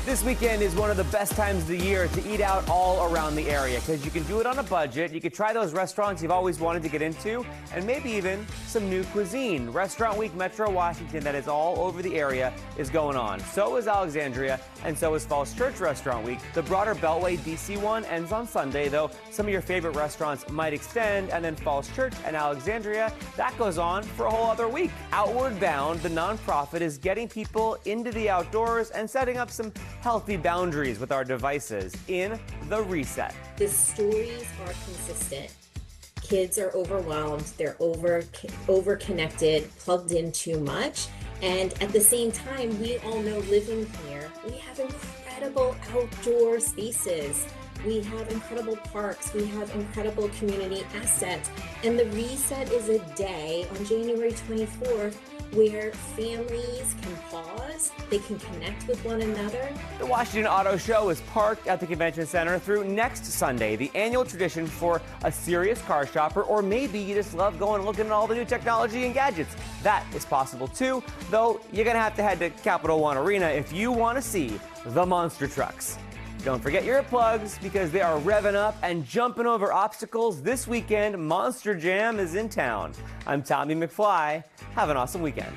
This weekend is one of the best times of the year to eat out all around the area because you can do it on a budget. You can try those restaurants you've always wanted to get into and maybe even some new cuisine. Restaurant Week Metro Washington, that is all over the area, is going on. So is Alexandria and so is Falls Church Restaurant Week. The broader Beltway DC one ends on Sunday, though some of your favorite restaurants might extend, and then Falls Church and Alexandria, that goes on for a whole other week. Outward Bound, the nonprofit, is getting people into the outdoors and setting up some healthy boundaries with our devices in the Reset. The stories are consistent. Kids are overwhelmed, they're over-connected, plugged in too much, and at the same time, we all know living here, we have incredible outdoor spaces. We have incredible parks, we have incredible community assets, and the Reset is a day on January 24th where families can pause, they can connect with one another. The Washington Auto Show is parked at the Convention Center through next Sunday, the annual tradition for a serious car shopper, or maybe you just love going and looking at all the new technology and gadgets. That is possible too, though you're gonna have to head to Capital One Arena if you wanna see the monster trucks. Don't forget your earplugs because they are revving up and jumping over obstacles this weekend. Monster Jam is in town. I'm Tommy McFly. Have an awesome weekend.